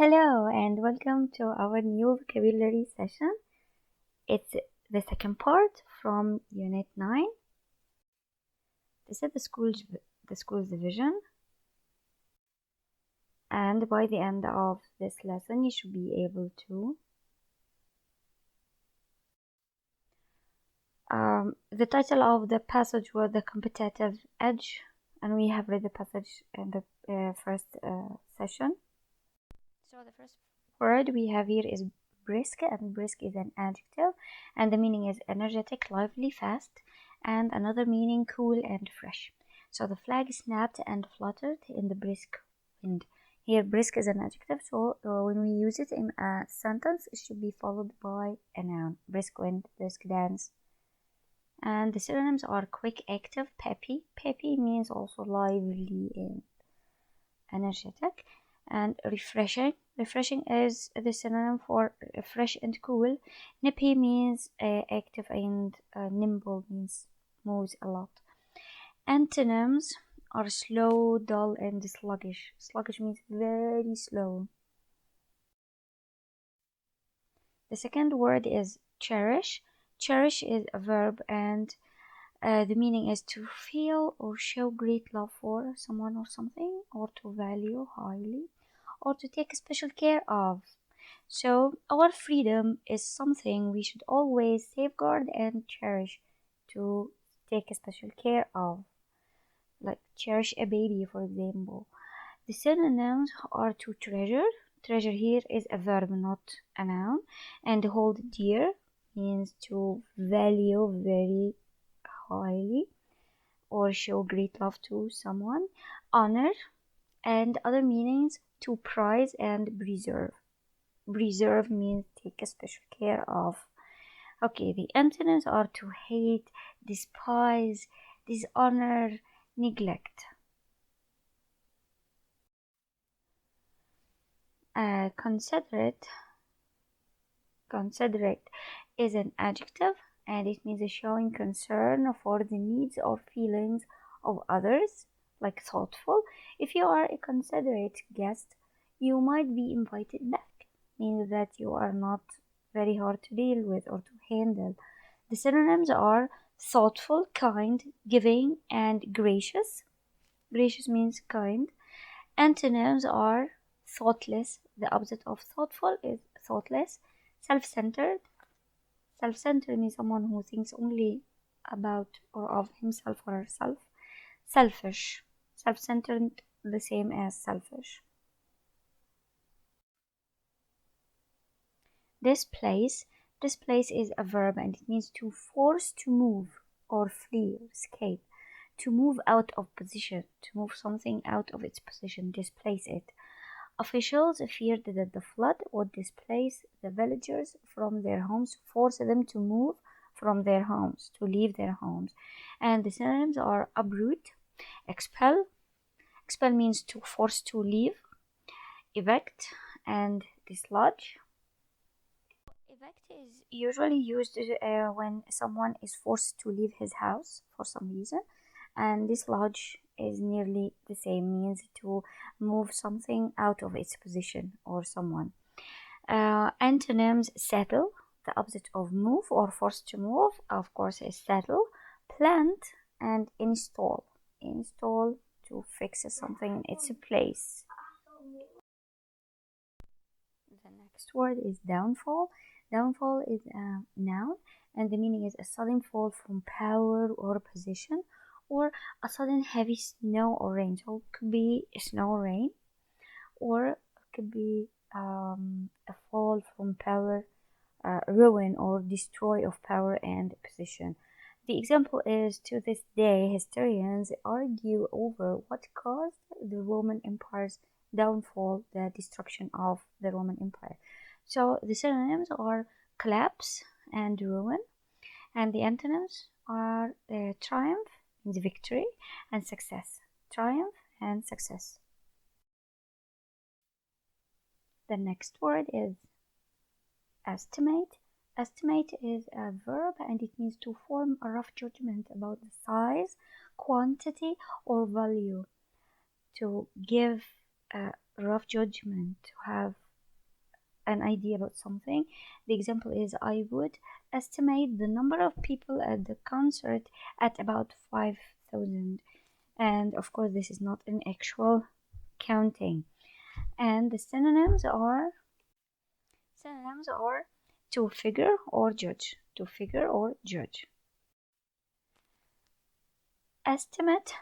Hello and welcome to our new vocabulary session. It's the second part from Unit 9. This is the school's division. And by the end of this lesson, you should be able to the title of the passage was The Competitive Edge, and we have read the passage in the first session. So the first word we have here is brisk, and brisk is an adjective, and the meaning is energetic, lively, fast, and another meaning cool and fresh. So the flag snapped and fluttered in the brisk wind. Here brisk is an adjective, so when we use it in a sentence, it should be followed by a noun. Brisk wind, brisk dance. And the synonyms are quick, active, peppy. Peppy means also lively and energetic. And refreshing. Refreshing is the synonym for fresh and cool. Nippy means active, and nimble means moves a lot. Antonyms are slow, dull, and sluggish. Sluggish means very slow. The second word is cherish. Cherish is a verb, and the meaning is to feel or show great love for someone or something, or to value highly, or to take special care of. So our freedom is something we should always safeguard and cherish, to take special care of, like cherish a baby, for example. The synonyms are to treasure. Treasure here is a verb, not a noun. And hold dear means to value very highly or show great love to someone. Honor and other meanings to prize and preserve. Preserve means take a special care of. Okay, the antonyms are to hate, despise, dishonor, neglect. Considerate is an adjective, and it means showing concern for the needs or feelings of others, like thoughtful. If you are a considerate guest, you might be invited back, means that you are not very hard to deal with or to handle. The synonyms are thoughtful, kind, giving, and gracious. Gracious means kind. Antonyms are thoughtless. The opposite of thoughtful is thoughtless. Self-centered. Self-centered means someone who thinks only about or of himself or herself. Selfish. Self-centered, the same as selfish. Displace is a verb, and it means to force to move or flee or escape. To move out of position, to move something out of its position, displace it. Officials feared that the flood would displace the villagers from their homes, force them to move from their homes, to leave their homes. And the synonyms are uproot, expel. Expel means to force to leave, evict, and dislodge. Evict is usually used when someone is forced to leave his house for some reason, and dislodge is nearly the same, means to move something out of its position or someone. Antonyms: settle, the opposite of move or forced to move, of course, is settle. Plant and install. Install, to fix something in its place. The next word is downfall. Downfall is a noun, and the meaning is a sudden fall from power or position, or a sudden heavy snow or rain. So it could be snow or rain, or it could be a fall from power, ruin or destroy of power and position. The example is, to this day, historians argue over what caused the Roman Empire's downfall, the destruction of the Roman Empire. So the synonyms are collapse and ruin, and the antonyms are triumph and victory, and success. Triumph and success. The next word is estimate. Estimate is a verb, and it means to form a rough judgment about the size, quantity, or value. To give a rough judgment, to have an idea about something. The example is, I would estimate the number of people at the concert at about 5,000. And of course, this is not an actual counting. And the synonyms are to figure or judge. To figure or judge. Estimate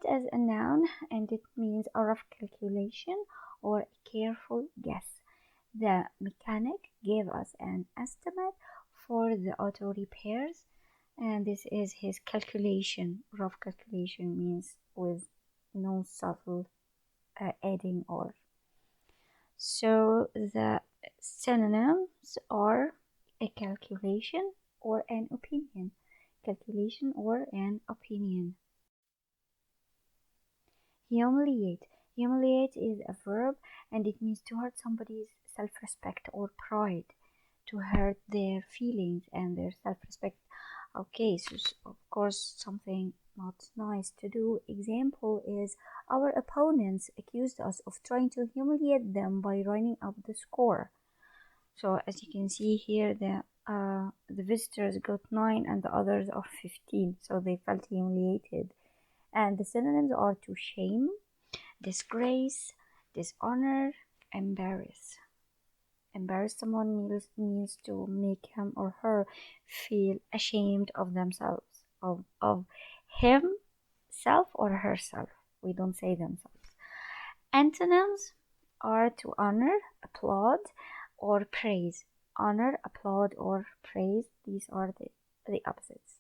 as a noun, and it means a rough calculation or a careful guess. The mechanic gave us an estimate for the auto repairs, and this is his calculation. Rough calculation means with no subtle adding or. So the synonyms are a calculation or an opinion. Calculation or an opinion. Humiliate. Humiliate is a verb, and it means to hurt somebody's self-respect or pride, to hurt their feelings and their self-respect. Okay, so of course something not nice to do. Example is, our opponents accused us of trying to humiliate them by running up the score. So as you can see here, the visitors got 9 and the others are 15, so they felt humiliated. And the synonyms are to shame, disgrace, dishonor, embarrass. Embarrass someone means to make him or her feel ashamed of themselves, of himself or herself. We don't say themselves. Antonyms are to honor, applaud, or praise. Honor, applaud, or praise. These are the opposites.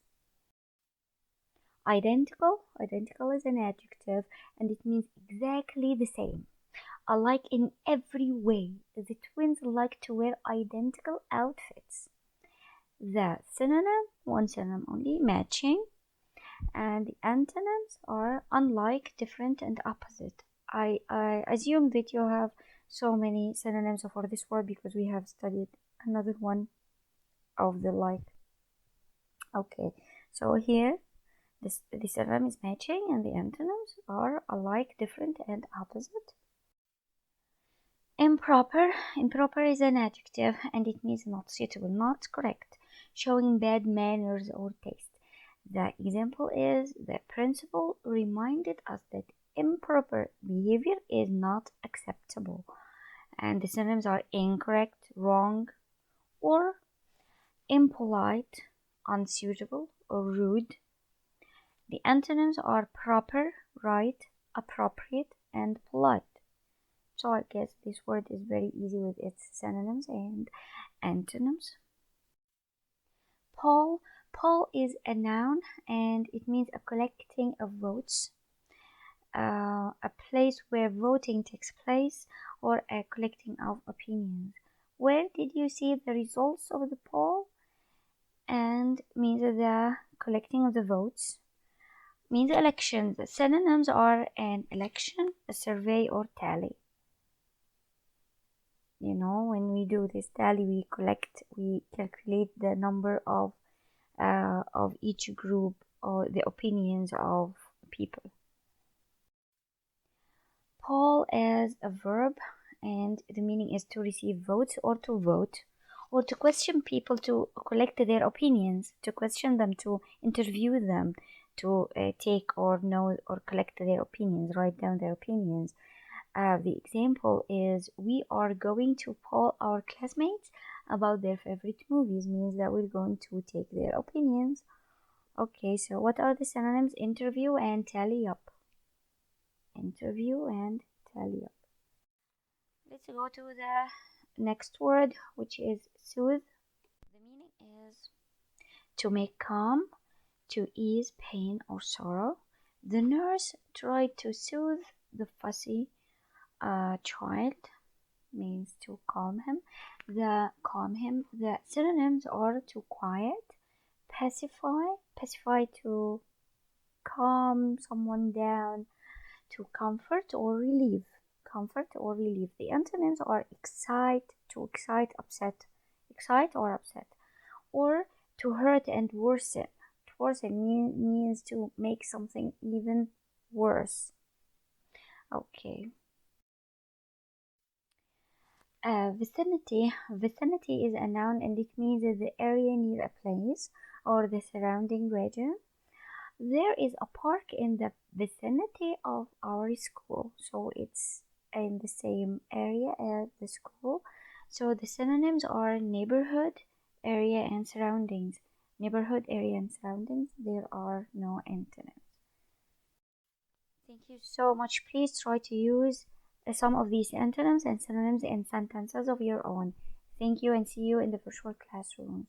Identical is an adjective, and it means exactly the same, alike in every way. The twins like to wear identical outfits. The synonym, one synonym only, matching, and the antonyms are unlike, different, and opposite. I assume that you have so many synonyms for this word because we have studied another one of the like. Okay, so here the synonym is matching and the antonyms are alike, different, and opposite. Improper is an adjective, and it means not suitable, not correct, showing bad manners or taste. The example is, the principal reminded us that improper behavior is not acceptable. And the synonyms are incorrect, wrong, or impolite, unsuitable, or rude. The antonyms are proper, right, appropriate, and polite. So I guess this word is very easy with its synonyms and antonyms. Poll is a noun, and it means a collecting of votes, a place where voting takes place, or a collecting of opinions. Where did you see the results of the poll? And means the collecting of the votes. Means elections. The synonyms are an election, a survey, or tally. You know, when we do this tally, we calculate the number of each group or the opinions of people. Poll is a verb, and the meaning is to receive votes or to vote, or to question people, to collect their opinions, to question them, to interview them, to take or know or collect their opinions, write down their opinions. The example is, we are going to poll our classmates about their favorite movies, means that we're going to take their opinions. Okay, so what are the synonyms? Interview and tally up. Interview and tally up. Let's go to the next word, which is soothe. The meaning is to make calm, to ease pain or sorrow. The nurse tried to soothe the fussy child, means to calm him. The synonyms are to quiet, pacify to calm someone down, to comfort or relieve. The antonyms are excite, to excite, or upset, or to hurt and worsen. To worsen means to make something even worse. Okay. Vicinity is a noun and it means the area near a place or the surrounding region. There is a park in the vicinity of our school, so it's in the same area as the school. So the synonyms are neighborhood, area, and surroundings. Neighborhood, area, and surroundings. There are no antonyms. Thank you so much. Please try to use some of these antonyms and synonyms in sentences of your own. Thank you and see you in the virtual classrooms.